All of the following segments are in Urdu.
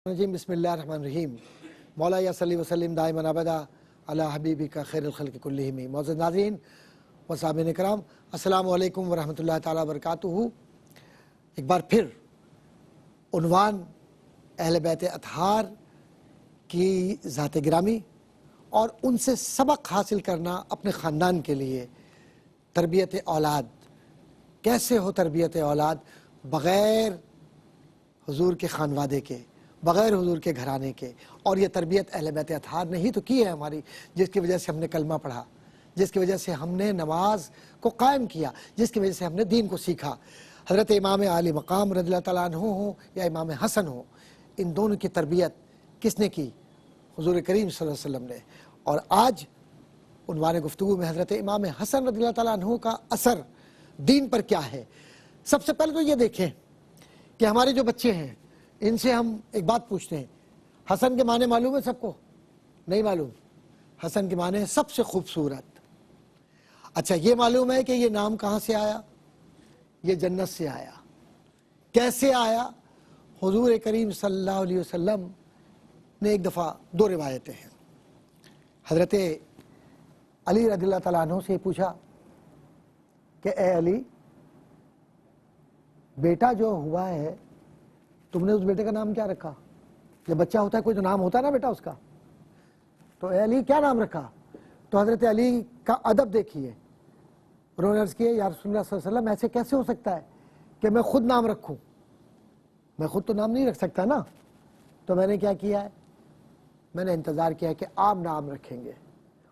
بسم اللہ الرحمن الرحیم مولا یا صلی وسلم دائما ابدا علی حبیبی کا خیر الخلق کلہم۔ معزز ناظرین و سامعین کرام، السلام علیکم ورحمۃ اللہ تعالیٰ وبرکاتہ۔ ایک بار پھر عنوان اہل بیت اطہار کی ذات گرامی اور ان سے سبق حاصل کرنا اپنے خاندان کے لیے، تربیت اولاد کیسے ہو، تربیت اولاد بغیر حضور کے خانوادے کے، بغیر حضور کے گھرانے کے۔ اور یہ تربیت اہل بیت اطہار نے ہی تو کی ہے ہماری، جس کی وجہ سے ہم نے کلمہ پڑھا، جس کی وجہ سے ہم نے نماز کو قائم کیا، جس کی وجہ سے ہم نے دین کو سیکھا۔ حضرت امام عالی مقام رضی اللہ تعالیٰ عنہ ہوں یا امام حسن ہوں، ان دونوں کی تربیت کس نے کی؟ حضور کریم صلی اللہ علیہ وسلم نے۔ اور آج عنوان گفتگو میں حضرت امام حسن رضی اللہ تعالیٰ عنہ کا اثر دین پر کیا ہے۔ سب سے پہلے تو یہ دیکھیں کہ ہمارے جو بچے ہیں، ان سے ہم ایک بات پوچھتے ہیں، حسن کے معنی معلوم ہے سب کو؟ نہیں معلوم؟ حسن کے معنی سب سے خوبصورت۔ اچھا، یہ معلوم ہے کہ یہ نام کہاں سے آیا؟ یہ جنت سے آیا۔ کیسے آیا؟ حضور کریم صلی اللہ علیہ وسلم نے ایک دفعہ دو روایتیں ہیں، حضرت علی رضی اللہ تعالیٰ عنہ سے پوچھا کہ اے علی، بیٹا جو ہوا ہے تم نے اس بیٹے کا نام کیا رکھا؟ جب بچہ ہوتا ہے کوئی تو نام ہوتا ہے نا بیٹا اس کا، تو اے علی کیا نام رکھا؟ تو حضرت علی کا ادب دیکھیے، انہوں نے عرض کیا یا رسول اللہ صلی اللہ علیہ وسلم، ایسے کیسے ہو سکتا ہے کہ میں خود نام رکھوں؟ میں خود تو نام نہیں رکھ سکتا نا۔ تو میں نے کیا کیا ہے؟ میں نے انتظار کیا ہے کہ آپ نام رکھیں گے۔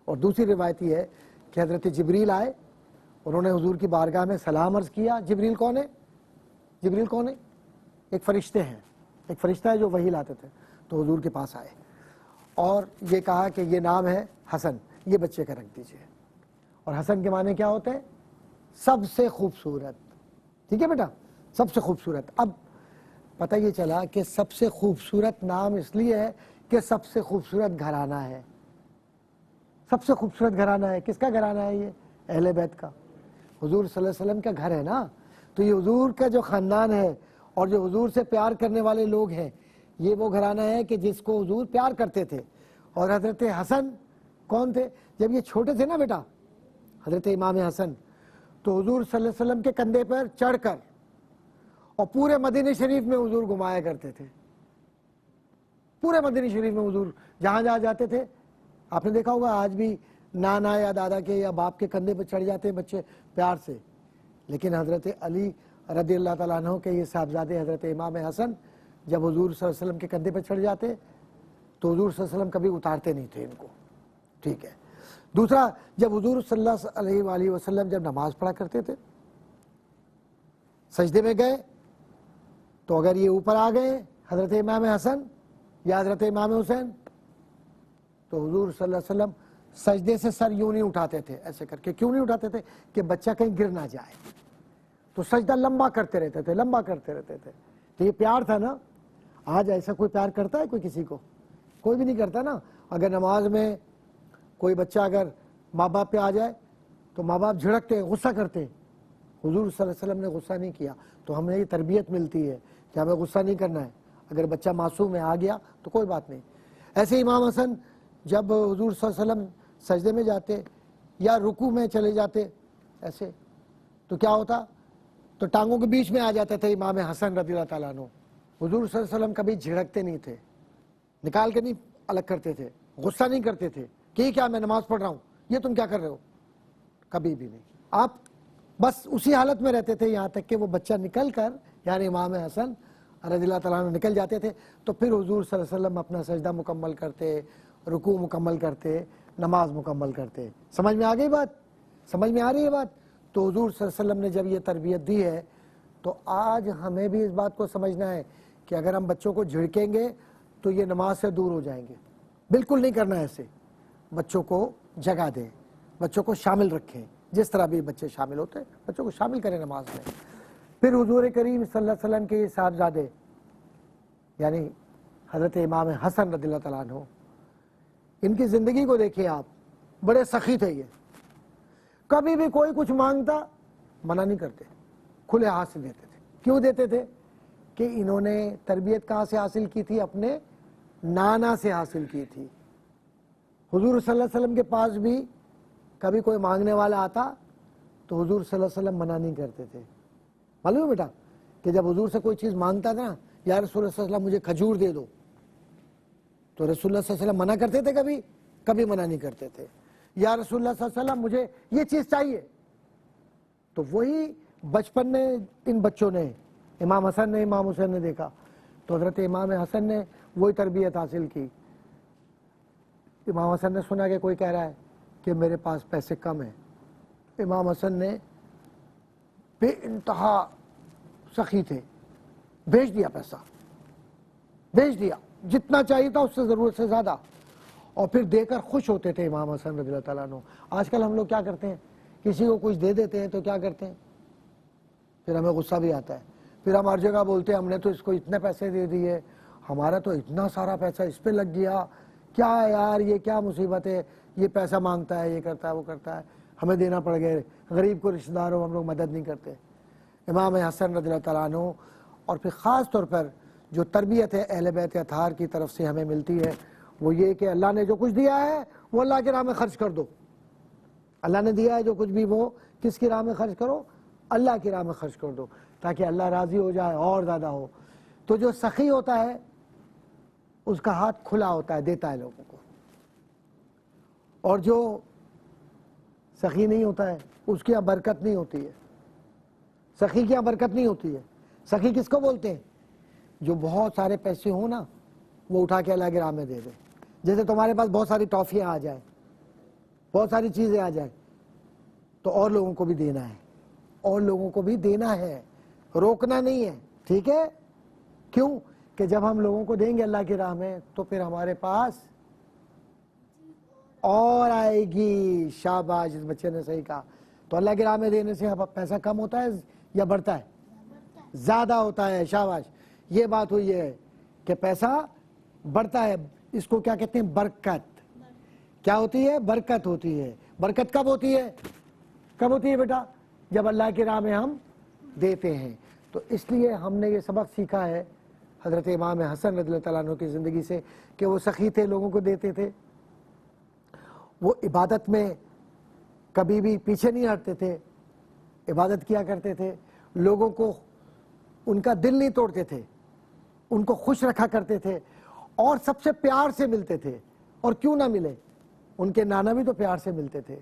اور دوسری روایت یہ ہے کہ حضرت جبریل آئے، انہوں نے حضور کی بارگاہ میں سلام عرض کیا۔ جبریل کون ہے؟ جبریل کون ہے؟ ایک فرشتے ہیں، ایک فرشتہ ہے جو وحی لاتے تھے۔ تو حضور کے پاس آئے اور یہ کہا کہ یہ نام ہے حسن، یہ بچے کا رکھ دیجئے۔ اور حسن کے معنی کیا ہوتے ہیں؟ سب سے خوبصورت۔ ٹھیک ہے بیٹا، سب سے خوبصورت۔ اب پتہ یہ چلا کہ سب سے خوبصورت نام اس لیے ہے کہ سب سے خوبصورت گھرانہ ہے۔ سب سے خوبصورت گھرانہ ہے، کس کا گھرانہ ہے؟ یہ اہل بیت کا، حضور صلی اللہ علیہ وسلم کا گھر ہے نا۔ تو یہ حضور کا جو خاندان ہے اور جو حضور سے پیار کرنے والے لوگ ہیں، یہ وہ گھرانہ ہے کہ جس کو حضور پیار کرتے تھے۔ اور حضرت حسن کون تھے؟ جب یہ چھوٹے تھے نا بیٹا، حضرت امام حسن، تو حضور صلی اللہ علیہ وسلم کے کندھے پر چڑھ کر اور پورے مدینہ شریف میں حضور گھمایا کرتے تھے۔ پورے مدینہ شریف میں حضور جہاں جہاں جاتے تھے، آپ نے دیکھا ہوگا آج بھی نانا یا دادا کے یا باپ کے کندھے پر چڑھ جاتے ہیں بچے پیار سے۔ لیکن حضرت علی رضی اللہ تعالیٰ عنہ کے یہ صاحبزادے حضرت امام حسن جب حضور صلی اللہ علیہ وسلم کے کندھے پر چڑھ جاتے تو حضور صلی اللہ علیہ وسلم کبھی اتارتے نہیں تھے ان کو۔ ٹھیک ہے۔ دوسرا، جب حضور صلی اللہ علیہ وآلہ وسلم جب نماز پڑھا کرتے تھے، سجدے میں گئے تو اگر یہ اوپر آ گئے حضرت امام حسن یا حضرت امام حسین، تو حضور صلی اللہ علیہ وسلم سجدے سے سر یوں نہیں اٹھاتے تھے ایسے کر کے۔ کیوں نہیں اٹھاتے تھے؟ کہ بچہ کہیں گر نہ جائے۔ تو سجدہ لمبا کرتے رہتے تھے، لمبا کرتے رہتے تھے۔ تو یہ پیار تھا نا۔ آج ایسا کوئی پیار کرتا ہے کوئی کسی کو؟ کوئی بھی نہیں کرتا نا۔ اگر نماز میں کوئی بچہ اگر ماں باپ پہ آ جائے تو ماں باپ جھڑکتے، غصہ کرتے۔ حضور صلی اللہ علیہ وسلم نے غصہ نہیں کیا۔ تو ہمیں یہ تربیت ملتی ہے کہ ہمیں غصہ نہیں کرنا ہے۔ اگر بچہ معصوم ہے آ گیا تو کوئی بات نہیں۔ ایسے امام حسن جب حضور صلی اللہ علیہ وسلم سجدے میں جاتے یا رکوع میں چلے جاتے ایسے، تو کیا ہوتا؟ تو ٹانگوں کے بیچ میں آ جاتے تھے امام حسن رضی اللہ تعالیٰ عنہ۔ حضور صلی اللہ علیہ وسلم کبھی جھڑکتے نہیں تھے، نکال کے نہیں الگ کرتے تھے، غصہ نہیں کرتے تھے کہ یہ کیا میں نماز پڑھ رہا ہوں، یہ تم کیا کر رہے ہو، کبھی بھی نہیں۔ آپ بس اسی حالت میں رہتے تھے یہاں تک کہ وہ بچہ نکل کر، یعنی امام حسن رضی اللہ تعالیٰ عنہ نکل جاتے تھے تو پھر حضور صلی اللہ علیہ وسلم اپنا سجدہ مکمل کرتے، رکوع مکمل کرتے، نماز مکمل کرتے۔ سمجھ میں آ گئی بات؟ سمجھ میں آ رہی ہے بات؟ تو حضور صلی اللہ علیہ وسلم نے جب یہ تربیت دی ہے تو آج ہمیں بھی اس بات کو سمجھنا ہے کہ اگر ہم بچوں کو جھڑکیں گے تو یہ نماز سے دور ہو جائیں گے۔ بالکل نہیں کرنا ایسے۔ بچوں کو جگہ دیں، بچوں کو شامل رکھیں، جس طرح بھی بچے شامل ہوتے ہیں بچوں کو شامل کریں نماز میں۔ پھر حضور کریم صلی اللہ علیہ وسلم کے یہ صاحبزادے یعنی حضرت امام حسن رضی اللہ تعالیٰ عنہ، ان کی زندگی کو دیکھیں آپ، بڑے سخی تھے۔ یہ کبھی بھی کوئی کچھ مانگتا منع نہیں کرتے، کھلے ہاتھ سے دیتے تھے۔ کیوں دیتے تھے؟ کہ انہوں نے تربیت کہاں سے حاصل کی تھی؟ اپنے نانا سے حاصل کی تھی. حضور صلی اللہ علیہ وسلم کے پاس بھی کبھی کوئی مانگنے والا آتا تو حضور صلی اللہ علیہ وسلم منع نہیں کرتے تھے. معلوم ہے بیٹا کہ جب حضور سے کوئی چیز مانگتا تھا نا، یا رسول اللہ صلی اللہ علیہ وسلم مجھے کھجور دے دو، تو رسول اللہ صلی اللہ علیہ وسلم منع کرتے تھے؟ کبھی منع نہیں کرتے تھے. یا رسول اللہ صلی اللہ علیہ وسلم مجھے یہ چیز چاہیے. تو وہی بچپن میں ان بچوں نے، امام حسن نے، امام حسین نے دیکھا تو حضرت امام حسن نے وہی تربیت حاصل کی. امام حسن نے سنا کہ کوئی کہہ رہا ہے کہ میرے پاس پیسے کم ہیں. امام حسن نے بے انتہا سخی تھے، بھیج دیا پیسہ، بھیج دیا جتنا چاہیے تھا اس سے ضرورت سے زیادہ، اور پھر دے کر خوش ہوتے تھے امام حسن رضی اللہ تعالیٰ عنہ. آج کل ہم لوگ کیا کرتے ہیں، کسی کو کچھ دے دیتے ہیں تو کیا کرتے ہیں، پھر ہمیں غصہ بھی آتا ہے. پھر ہم ہر جگہ بولتے ہیں ہم نے تو اس کو اتنے پیسے دے دیے، ہمارا تو اتنا سارا پیسہ اس پہ لگ گیا، کیا ہے یار یہ کیا مصیبت ہے، یہ پیسہ مانگتا ہے، یہ کرتا ہے، وہ کرتا ہے، ہمیں دینا پڑ گئے. غریب کو رشتہ دار ہو ہم لوگ مدد نہیں کرتے. امام حسن رضی اللہ تعالیٰ عنہ، اور پھر خاص طور پر جو تربیت ہے اہل بیت اطہار کی طرف سے ہمیں ملتی ہے وہ یہ کہ اللہ نے جو کچھ دیا ہے وہ اللہ کی راہ میں خرچ کر دو. اللہ نے دیا ہے جو کچھ بھی وہ کس کی راہ میں خرچ کرو؟ اللہ کی راہ میں خرچ کر دو، تاکہ اللہ راضی ہو جائے اور زیادہ ہو. تو جو سخی ہوتا ہے اس کا ہاتھ کھلا ہوتا ہے، دیتا ہے لوگوں کو، اور جو سخی نہیں ہوتا ہے اس کی یہاں برکت نہیں ہوتی ہے. سخی کی یہاں برکت نہیں ہوتی ہے. سخی کس کو بولتے ہیں؟ جو بہت سارے پیسے ہوں نا وہ اٹھا کے اللہ کی راہ میں دے دے. جیسے تمہارے پاس بہت ساری ٹافیاں آ جائیں، بہت ساری چیزیں آ جائیں، تو اور لوگوں کو بھی دینا ہے، اور لوگوں کو بھی دینا ہے، روکنا نہیں ہے. ٹھیک ہے؟ کیوں کہ جب ہم لوگوں کو دیں گے اللہ کی راہ میں تو پھر ہمارے پاس اور آئے گی. شاباش، اس بچے نے صحیح کہا. تو اللہ کی راہ میں دینے سے پیسہ کم ہوتا ہے یا بڑھتا ہے؟ زیادہ ہوتا ہے. شاباش، یہ بات ہوئی ہے کہ پیسہ بڑھتا ہے. اس کو کیا کہتے ہیں؟ برکت. کیا ہوتی ہے؟ برکت ہوتی ہے. برکت کب ہوتی ہے؟ کب ہوتی ہے بیٹا؟ جب اللہ کی راہ میں ہم دیتے ہیں. تو اس لیے ہم نے یہ سبق سیکھا ہے حضرت امام حسن رضی اللہ تعالیٰ عنہ کی زندگی سے کہ وہ سخی تھے، لوگوں کو دیتے تھے. وہ عبادت میں کبھی بھی پیچھے نہیں ہٹتے تھے، عبادت کیا کرتے تھے. لوگوں کو ان کا دل نہیں توڑتے تھے، ان کو خوش رکھا کرتے تھے، اور سب سے پیار سے ملتے تھے. اور کیوں نہ ملے، ان کے نانا بھی تو پیار سے ملتے تھے،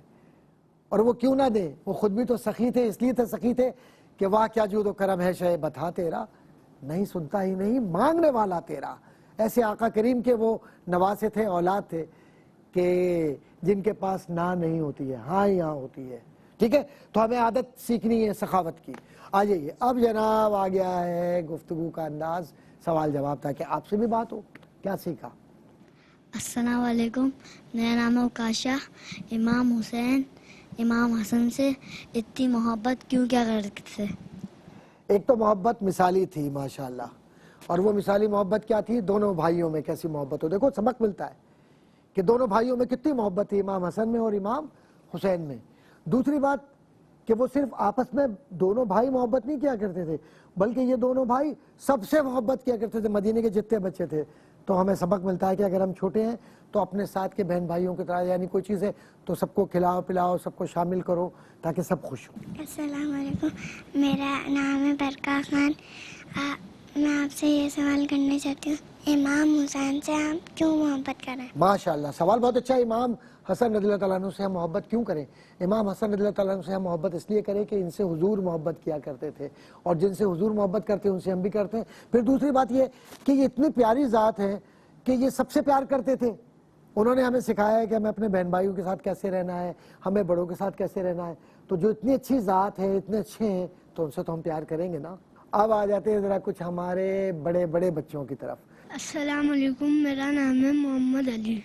اور وہ کیوں نہ دیں، وہ خود بھی تو سخی تھے. اس لیے تو سخی تھے کہ واہ کیا جود و کرم ہے شے بتا تیرا، نہیں سنتا ہی نہیں مانگنے والا تیرا. ایسے آقا کریم کے وہ نواسے تھے، اولاد تھے کہ جن کے پاس نہ نہیں ہوتی ہے، ہاں ہی ہاں ہوتی ہے. ٹھیک ہے؟ تو ہمیں عادت سیکھنی ہے سخاوت کی. آ جائیے اب جناب، آ گیا ہے گفتگو کا انداز، سوال جواب، تاکہ آپ سے بھی بات ہو. کیا سیکھا؟ السلام علیکم، میرا نام ہے اوکاشا. امام حسین امام حسن سے اتنی محبت کیوں کیا کرتے تھے؟ ایک تو محبت مثالی تھی ماشاءاللہ، اور وہ مثالی محبت کیا تھی؟ دونوں بھائیوں میں کیسی محبت ہو. دیکھو سبق ملتا ہے کہ دونوں بھائیوں میں کتنی محبت تھی، امام حسن میں اور امام حسین میں. دوسری بات کہ وہ صرف آپس میں دونوں بھائی محبت نہیں کیا کرتے تھے، بلکہ یہ دونوں بھائی سب سے محبت کیا کرتے تھے، مدینے کے جتنے بچے تھے. تو ہمیں سبق ملتا ہے کہ اگر ہم چھوٹے ہیں تو اپنے ساتھ کے بہن بھائیوں کی طرح، یعنی کوئی چیز ہے تو سب کو کھلاؤ پلاؤ، سب کو شامل کرو تاکہ سب خوش ہوں. السلام علیکم، میرا نام ہے برکا خان. میں آپ سے یہ سوال کرنا چاہتی ہوں، امام حسین سے آپ کیوں محبت کریں؟ ماشاءاللہ، سوال بہت اچھا ہے. امام حسن رضی اللہ تعالیٰ عنہ سے ہم محبت کیوں کریں؟ امام حسن رضی اللہ تعالیٰ عنہ سے ہم محبت اس لیے کریں کہ ان سے حضور محبت کیا کرتے تھے، اور جن سے حضور محبت کرتے ہیں ان سے ہم بھی کرتے ہیں. پھر دوسری بات یہ کہ یہ اتنی پیاری ذات ہے کہ یہ سب سے پیار کرتے تھے. انہوں نے ہمیں سکھایا ہے کہ ہمیں اپنے بہن بھائیوں کے ساتھ کیسے رہنا ہے، ہمیں بڑوں کے ساتھ کیسے رہنا ہے. تو جو اتنی اچھی ذات ہے، اتنے اچھے ہیں، تو ان سے تو ہم پیار کریں گے نا. اب آ جاتے ہیں ذرا کچھ ہمارے بڑے بڑے بچوں کی طرف. السلام علیکم، میرا نام ہے محمد علی.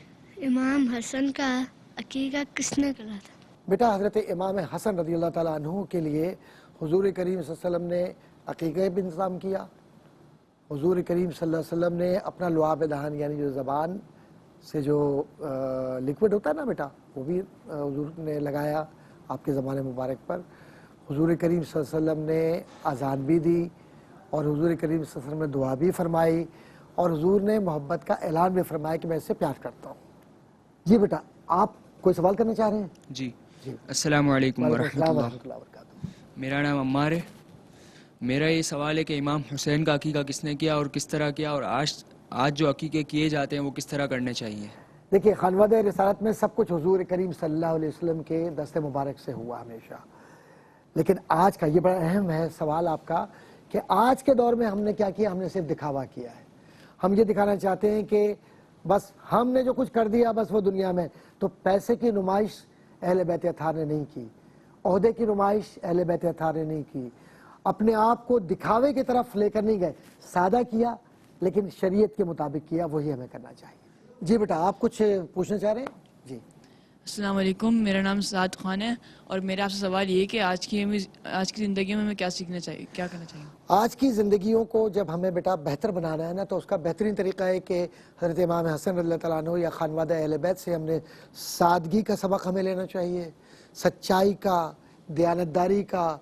امام حسن کا عقیقہ کس نے کرا تھا؟ بیٹا حضرت امام حسن رضی اللہ تعالیٰ عنہ کے لیے حضور کریم صلی اللہ علیہ وسلم نے عقیقہ بھی انتظام کیا. حضور کریم صلی اللہ علیہ وسلم نے اپنا لعاب دہن، یعنی جو زبان سے جو لکوڈ ہوتا ہے نا بیٹا، وہ بھی حضور نے لگایا آپ کے زمانے مبارک پر. حضور کریم صلی اللہ علیہ وسلم نے اذان بھی دی، اور حضور کریم صلی اللہ علیہ وسلم نے دعا بھی فرمائی اور حضور نے محبت کا اعلان بھی فرمایا کہ میں اس سے پیار کرتا ہوں. جی بیٹا آپ کوئی سوال کرنا چاہ رہے ہیں؟ جی جی السلام علیکم وعلیکم ورحمۃ السلام اللہ. ورحمۃ اللہ وبرکاتہ. میرا نام عمار ہے. میرا یہ سوال ہے کہ امام حسین کا عقیقہ کس نے کیا اور کس طرح کیا، اور آج جو عقیقے کیے جاتے ہیں وہ کس طرح کرنے چاہیے؟ دیکھیے خانوادہ رسالت میں سب کچھ حضور کریم صلی اللہ علیہ وسلم کے دست مبارک سے ہوا ہمیشہ، لیکن آج کا یہ بڑا اہم ہے سوال آپ کا کہ آج کے دور میں ہم نے کیا کیا. ہم نے صرف دکھاوا کیا ہے. ہم یہ دکھانا چاہتے ہیں کہ بس ہم نے جو کچھ کر دیا بس وہ دنیا میں. تو پیسے کی نمائش اہل بیت اطہار نے نہیں کی، عہدے کی نمائش اہل بیت اطہار نے نہیں کی، اپنے آپ کو دکھاوے کی طرف لے کر نہیں گئے، سادہ کیا لیکن شریعت کے مطابق کیا، وہی ہمیں کرنا چاہیے. جی بیٹا آپ کچھ پوچھنا چاہ رہے ہیں؟ جی السلام علیکم، میرا نام سعد خان ہے اور میرا آپ سے سوال یہ ہے کہ آج کی زندگی میں ہمیں کیا سیکھنا چاہیے، کیا کرنا چاہیے؟ آج کی زندگیوں کو جب ہمیں بیٹا بہتر بنانا ہے نا تو اس کا بہترین طریقہ ہے کہ حضرت امام حسن رضی اللہ تعالیٰ عنہ یا خانوادہ اہل بیت سے ہم نے سادگی کا سبق ہمیں لینا چاہیے، سچائی کا، دیانتداری کا،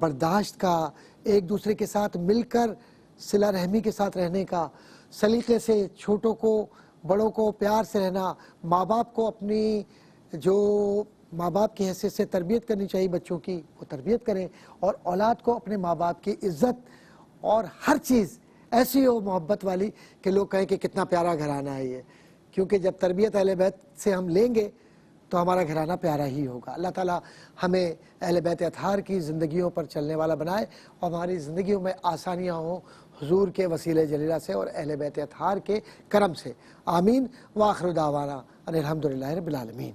برداشت کا، ایک دوسرے کے ساتھ مل کر صلہ رحمی کے ساتھ رہنے کا، سلیقے سے چھوٹوں کو بڑوں کو پیار سے رہنا، ماں باپ کو اپنی جو ماں باپ کی حیثیت سے تربیت کرنی چاہیے بچوں کی وہ تربیت کریں، اور اولاد کو اپنے ماں باپ کی عزت اور ہر چیز ایسی ہو محبت والی کہ لوگ کہیں کہ کتنا پیارا گھرانہ ہے یہ. کیونکہ جب تربیت اہل بیت سے ہم لیں گے تو ہمارا گھرانہ پیارا ہی ہوگا. اللہ تعالیٰ ہمیں اہل بیت اطہار کی زندگیوں پر چلنے والا بنائے اور ہماری زندگیوں میں آسانیاں ہوں حضور کے وسیلہ جلیلہ سے اور اہل بیت اطہار کے کرم سے. آمین. وآخر دعوانا ان الحمدللہ رب العالمین.